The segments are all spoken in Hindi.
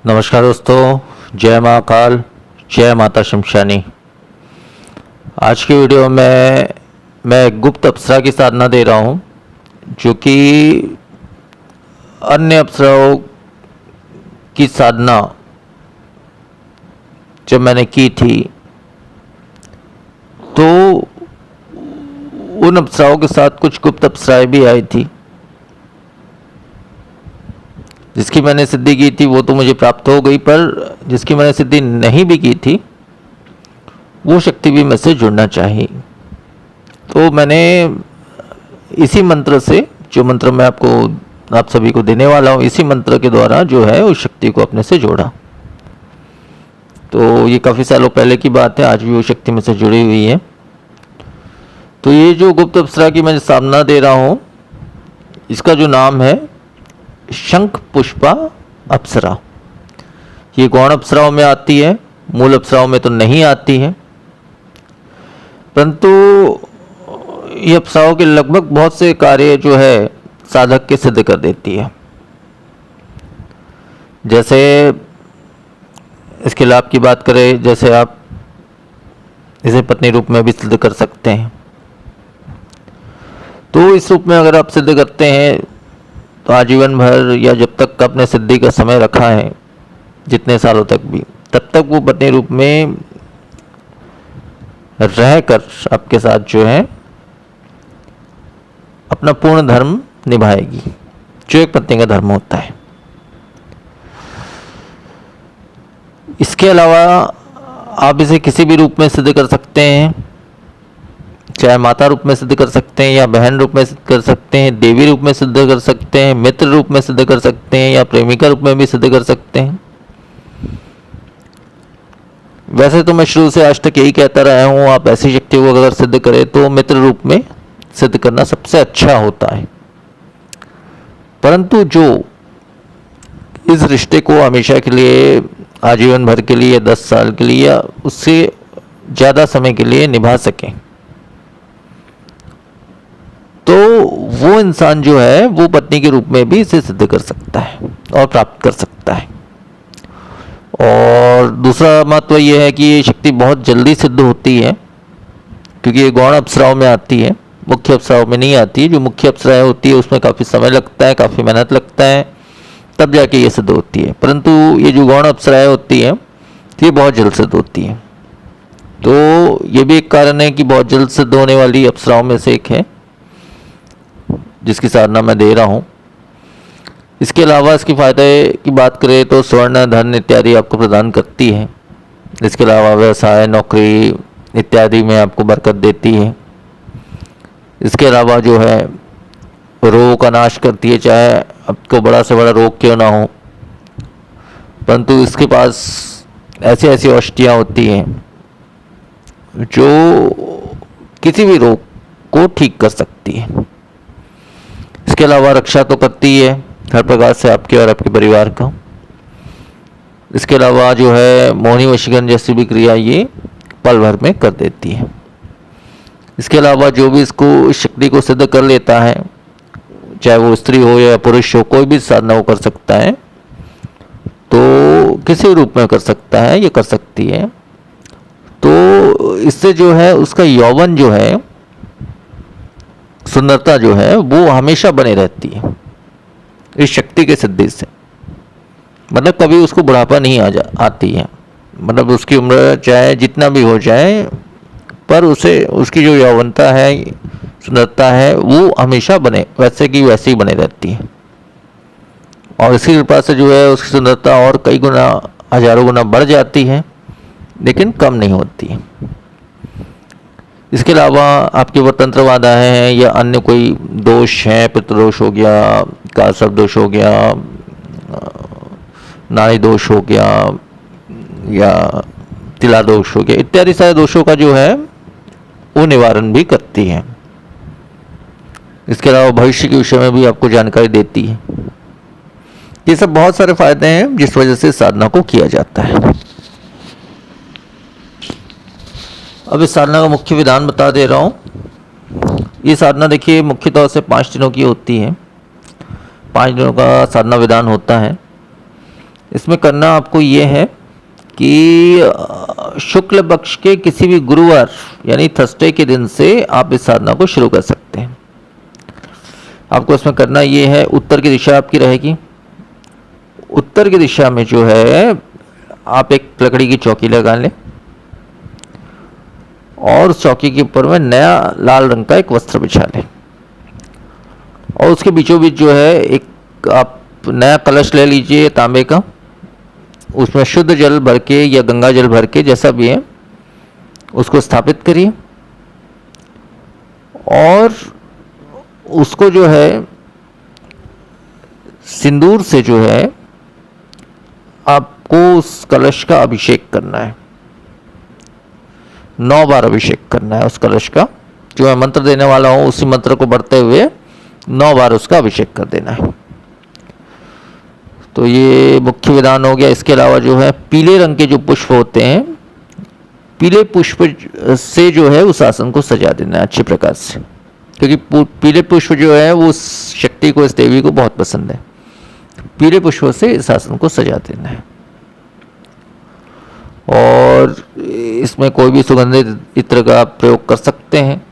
नमस्कार दोस्तों, जय महाकाल, जय माता शमशानी। आज की वीडियो में मैं एक गुप्त अप्सरा की साधना दे रहा हूँ, जो कि अन्य अप्सराओं की साधना जब मैंने की थी तो उन अप्सराओं के साथ कुछ गुप्त अप्सराएं भी आई थी। जिसकी मैंने सिद्धि की थी वो तो मुझे प्राप्त हो गई, पर जिसकी मैंने सिद्धि नहीं भी की थी वो शक्ति भी मुझसे जुड़ना चाहिए। तो मैंने इसी मंत्र से, जो मंत्र मैं आप सभी को देने वाला हूँ, इसी मंत्र के द्वारा जो है उस शक्ति को अपने से जोड़ा। तो ये काफ़ी सालों पहले की बात है, आज भी वो शक्ति मुझसे जुड़ी हुई है। तो ये जो गुप्त अप्सरा की मैं साधना दे रहा हूँ, इसका जो नाम है शंख पुष्पा अप्सरा। ये गौण अप्सराओं में आती है, मूल अप्सराओं में तो नहीं आती है, परंतु ये अप्सराओं के लगभग बहुत से कार्य जो है साधक के सिद्ध कर देती है। जैसे इसके लाभ की बात करें, जैसे आप इसे पत्नी रूप में भी सिद्ध कर सकते हैं। तो इस रूप में अगर आप सिद्ध करते हैं तो आजीवन भर, या जब तक आपने सिद्धि का समय रखा है, जितने सालों तक भी, तब तक वो पत्नी रूप में रहकर आपके साथ जो है अपना पूर्ण धर्म निभाएगी, जो एक पत्नी का धर्म होता है। इसके अलावा आप इसे किसी भी रूप में सिद्ध कर सकते हैं, चाहे माता रूप में सिद्ध कर सकते हैं, या बहन रूप में सिद्ध कर सकते हैं, देवी रूप में सिद्ध कर सकते हैं, मित्र रूप में सिद्ध कर सकते हैं, या प्रेमिका रूप में भी सिद्ध कर सकते हैं। वैसे तो मैं शुरू से आज तक यही कहता रहा हूँ, आप ऐसी शक्ति को अगर सिद्ध करें तो मित्र रूप में सिद्ध करना सबसे अच्छा होता है। परंतु जो इस रिश्ते को हमेशा के लिए, आजीवन भर के लिए, या 10 साल के लिए, या उससे ज़्यादा समय के लिए निभा सकें, तो वो इंसान जो है वो पत्नी के रूप में भी इसे सिद्ध कर सकता है और प्राप्त कर सकता है। और दूसरा महत्व यह है कि ये शक्ति बहुत जल्दी सिद्ध होती है, क्योंकि ये गौण अप्सराओं में आती है, मुख्य अप्सराओं में नहीं आती। जो मुख्य अप्सराएं होती है उसमें काफ़ी समय लगता है, काफ़ी मेहनत लगता है, तब जाके ये सिद्ध होती है। परंतु ये जो गौण अप्सराएं होती हैं ये बहुत जल्द सिद्ध होती हैं। तो ये भी एक कारण है कि बहुत जल्द सिद्ध होने वाली अप्सराओं में से एक है, जिसकी साधना मैं दे रहा हूँ। इसके अलावा इसके फायदे की बात करें तो स्वर्ण, धन इत्यादि आपको प्रदान करती है। इसके अलावा व्यवसाय, नौकरी इत्यादि में आपको बरकत देती है। इसके अलावा जो है रोग का नाश करती है, चाहे आपको बड़ा से बड़ा रोग क्यों ना हो, परंतु इसके पास ऐसी ऐसी औषधियाँ होती हैं जो किसी भी रोग को ठीक कर सकती है। इसके अलावा रक्षा तो करती है हर प्रकार से आपके और आपके परिवार का। इसके अलावा जो है मोहिनी वशीकरण जैसी भी क्रिया ये पल भर में कर देती है। इसके अलावा जो भी इस शक्ति को सिद्ध कर लेता है, चाहे वो स्त्री हो या पुरुष हो, कोई भी साधना वो कर सकता है, तो किसी रूप में कर सकता है, ये कर सकती है। तो इससे जो है उसका यौवन जो है, सुंदरता जो है वो हमेशा बने रहती है इस शक्ति के सिद्धि से। मतलब कभी उसको बुढ़ापा नहीं आती है, मतलब उसकी उम्र चाहे जितना भी हो जाए, पर उसे उसकी जो यौवनता है, सुंदरता है, वो हमेशा बने वैसे की वैसे ही बने रहती है। और इसकी कृपा से जो है उसकी सुंदरता और कई गुना, हजारों गुना बढ़ जाती है, लेकिन कम नहीं होती है। इसके अलावा आपके ऊपर तंत्र बाधा है या अन्य कोई दोष है, पितृदोष हो गया, कालसर्प दोष हो गया, नाड़ी दोष हो गया, या तिला दोष हो गया, इत्यादि सारे दोषों का जो है वो निवारण भी करती है। इसके अलावा भविष्य के विषय में भी आपको जानकारी देती है। ये सब बहुत सारे फायदे हैं जिस वजह से साधना को किया जाता है। अब इस साधना का मुख्य विधान बता दे रहा हूँ। ये साधना देखिए मुख्य तौर से 5 दिनों की होती है। 5 दिनों का साधना विधान होता है। इसमें करना आपको ये है कि शुक्ल पक्ष के किसी भी गुरुवार यानी थर्सडे के दिन से आप इस साधना को शुरू कर सकते हैं। आपको इसमें करना ये है, उत्तर की दिशा आपकी रहेगी। उत्तर की दिशा में जो है आप एक लकड़ी की चौकी लगा लें और उस चौकी के ऊपर में नया लाल रंग का एक वस्त्र बिछा लें और उसके बीचों बीच जो है एक आप नया कलश ले लीजिए तांबे का, उसमें शुद्ध जल भर के या गंगा जल भर के जैसा भी है उसको स्थापित करिए और उसको जो है सिंदूर से जो है आपको उस कलश का अभिषेक करना है। 9 बार अभिषेक करना है उस कलश का। जो मैं मंत्र देने वाला हूं उसी मंत्र को बढ़ते हुए 9 बार उसका अभिषेक कर देना है। तो ये मुख्य विधान हो गया। इसके अलावा जो है पीले रंग के जो पुष्प होते हैं, पीले पुष्प से जो है उस आसन को सजा देना है अच्छे प्रकार से, क्योंकि पीले पुष्प जो है वो उस शक्ति को, इस देवी को बहुत पसंद है। पीले पुष्पों से इस आसन को सजा देना है और इसमें कोई भी सुगंधित इत्र का आप प्रयोग कर सकते हैं,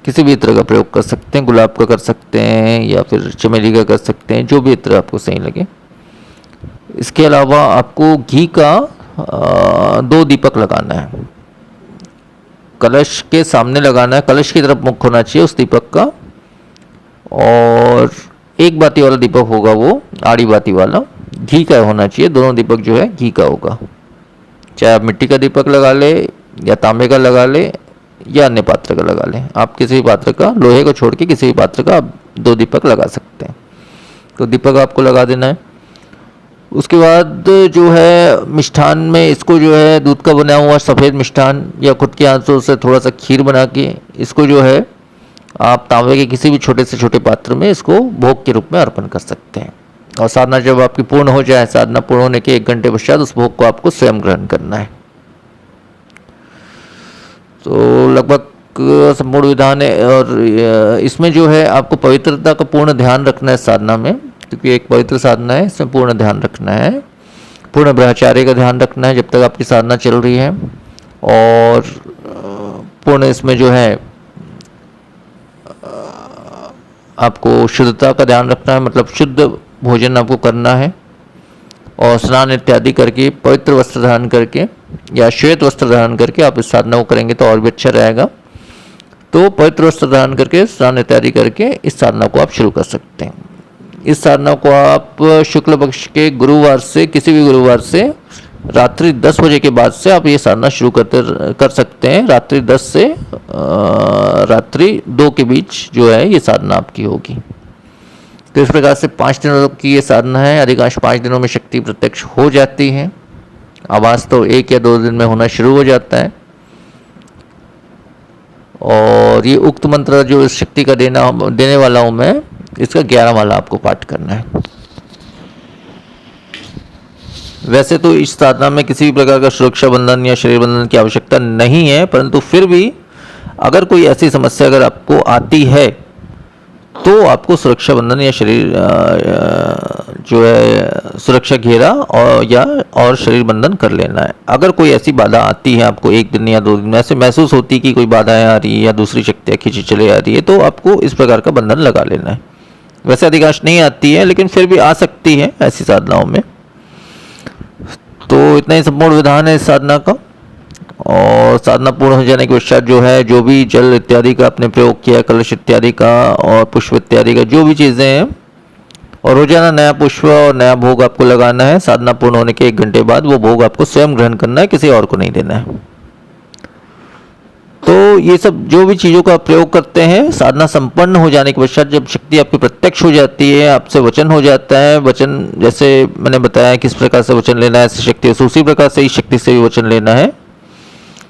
किसी भी इत्र का प्रयोग कर सकते हैं, गुलाब का कर सकते हैं या फिर चमेली का कर सकते हैं, जो भी इत्र आपको सही लगे। इसके अलावा आपको घी का 2 दीपक लगाना है, कलश के सामने लगाना है, कलश की तरफ मुख होना चाहिए उस दीपक का, और एक बाती वाला दीपक होगा वो आड़ी बाती वाला, घी का होना चाहिए। दोनों दीपक जो है घी का होगा, चाहे आप मिट्टी का दीपक लगा ले या तांबे का लगा ले या अन्य पात्र का लगा लें। आप किसी भी पात्र का, लोहे को छोड़ के किसी भी पात्र का आप 2 दीपक लगा सकते हैं। तो दीपक आपको लगा देना है। उसके बाद जो है मिष्ठान में इसको जो है दूध का बना हुआ सफ़ेद मिष्ठान या खुद के हाथों से थोड़ा सा खीर बना के इसको जो है आप तांबे के किसी भी छोटे से छोटे पात्र में इसको भोग के रूप में अर्पण कर सकते हैं। और साधना जब आपकी पूर्ण हो जाए, साधना पूर्ण होने के 1 घंटे पश्चात उस भोग को आपको स्वयं ग्रहण करना है। तो लगभग संपूर्ण विधान है। और इसमें जो है आपको पवित्रता का पूर्ण ध्यान रखना है साधना में, क्योंकि एक पवित्र साधना है, इसमें पूर्ण ध्यान रखना है, पूर्ण ब्रह्मचार्य का ध्यान रखना है जब तक आपकी साधना चल रही है। और पूर्ण इसमें जो है आपको शुद्धता का ध्यान रखना है, मतलब शुद्ध भोजन आपको करना है और स्नान इत्यादि करके पवित्र वस्त्र धारण करके या श्वेत वस्त्र धारण करके आप इस साधना को करेंगे तो और भी अच्छा रहेगा। तो पवित्र वस्त्र धारण करके स्नान इत्यादि करके इस साधना को आप शुरू कर सकते हैं। इस साधना को आप शुक्ल पक्ष के गुरुवार से, किसी भी गुरुवार से रात्रि 10 बजे के बाद से आप ये साधना शुरू कर सकते हैं। रात्रि 10 से रात्रि 2 के बीच जो है ये साधना आपकी होगी। तो इस प्रकार से 5 दिनों की ये साधना है। अधिकांश 5 दिनों में शक्ति प्रत्यक्ष हो जाती है। आवाज़ तो 1 या 2 दिन में होना शुरू हो जाता है। और ये उक्त मंत्र जो इस शक्ति का देने वाला हूँ मैं, इसका 11 माला आपको पाठ करना है। वैसे तो इस साधना में किसी भी प्रकार का सुरक्षा बंधन या शरीर बंधन की आवश्यकता नहीं है, परंतु फिर भी अगर कोई ऐसी समस्या अगर आपको आती है तो आपको सुरक्षा बंधन या शरीर जो है सुरक्षा घेरा और शरीर बंधन कर लेना है। अगर कोई ऐसी बाधा आती है आपको 1 दिन या 2 दिन में ऐसे महसूस होती है कि कोई बाधाएं आ रही है या दूसरी शक्तियाँ खींची चले आ रही है, तो आपको इस प्रकार का बंधन लगा लेना है। वैसे अधिकांश नहीं आती है, लेकिन फिर भी आ सकती है ऐसी साधनाओं में। तो इतना ही संपूर्ण विधान है इस साधना का। और साधना पूर्ण हो जाने के पश्चात जो है, जो भी जल इत्यादि का आपने प्रयोग किया, कलश इत्यादि का और पुष्प इत्यादि का जो भी चीज़ें हैं, और रोजाना नया पुष्प और नया भोग आपको लगाना है। साधना पूर्ण होने के 1 घंटे बाद वो भोग आपको स्वयं ग्रहण करना है, किसी और को नहीं देना है। तो ये सब जो भी चीज़ों का प्रयोग करते हैं, साधना संपन्न हो जाने के पश्चात जब शक्ति आपकी प्रत्यक्ष हो जाती है, आपसे वचन हो जाता है, वचन जैसे मैंने बताया किस प्रकार से वचन लेना है ऐसी शक्ति से, उसी प्रकार से इस शक्ति से भी वचन लेना है।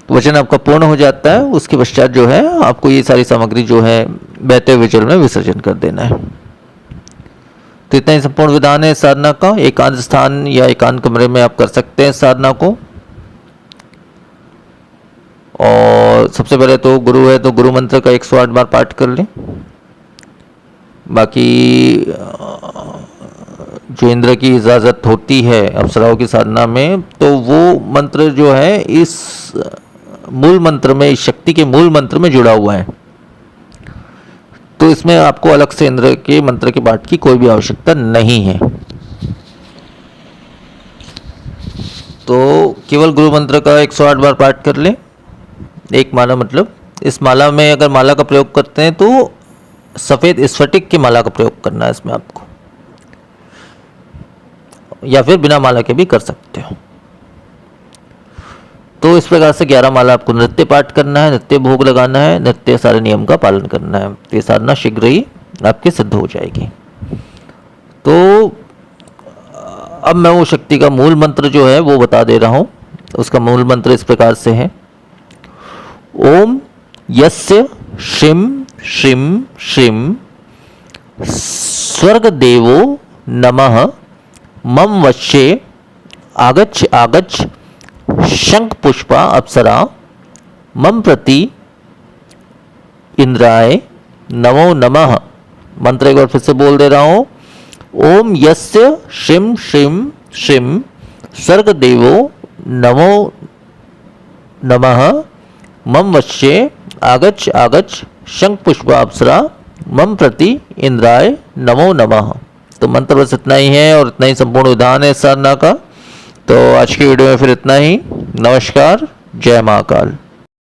वचन आपका पूर्ण हो जाता है, उसके पश्चात जो है आपको ये सारी सामग्री जो है बहते हुए जल में विसर्जन कर देना है। तो इतना ही संपूर्ण विधान है साधना का। एकांत स्थान या एकांत कमरे में आप कर सकते हैं साधना को। और सबसे पहले तो गुरु है तो गुरु मंत्र का 108 बार पाठ कर लें। बाकी जो इंद्र की इजाज़त होती है अप्सराओं की साधना में, तो वो मंत्र जो है इस मूल मंत्र में, इस शक्ति के मूल मंत्र में जुड़ा हुआ है। तो इसमें आपको अलग से इंद्र के मंत्र के पाठ की कोई भी आवश्यकता नहीं है। तो केवल गुरु मंत्र का 108 बार पाठ कर लें। एक माला, मतलब इस माला में अगर माला का प्रयोग करते हैं तो सफ़ेद स्फटिक की माला का प्रयोग करना है इसमें आपको, या फिर बिना माला के भी कर सकते हो। तो इस प्रकार से 11 माला आपको नृत्य पाठ करना है, नृत्य भोग लगाना है, नृत्य सारे नियम का पालन करना है। ये साधना शीघ्र ही आपकी सिद्ध हो जाएगी। तो अब मैं वो शक्ति का मूल मंत्र जो है वो बता दे रहा हूँ। उसका मूल मंत्र इस प्रकार से है, ओम यस्य श्रीम श्रीम श्रीम स्वर्ग देवो नमः मम वश्ये आगच्छ आगच्छ शंख पुष्पा अप्सरा मम प्रति इंद्राय नमो नमः। मंत्र एक बार फिर से बोल दे रहा हूं, ओम यस्य श्रीम श्रीम श्रीम स्वर्ग देवो नमो नमः मम वश्ये आगच्छ आगच्छ शंख पुष्पा अप्सरा मम प्रति इंद्राय नमो नमः। तो मंत्र बस इतना ही है और इतना ही संपूर्ण विधान है इस साधना का। तो आज की वीडियो में फिर इतना ही। नमस्कार, जय महाकाल।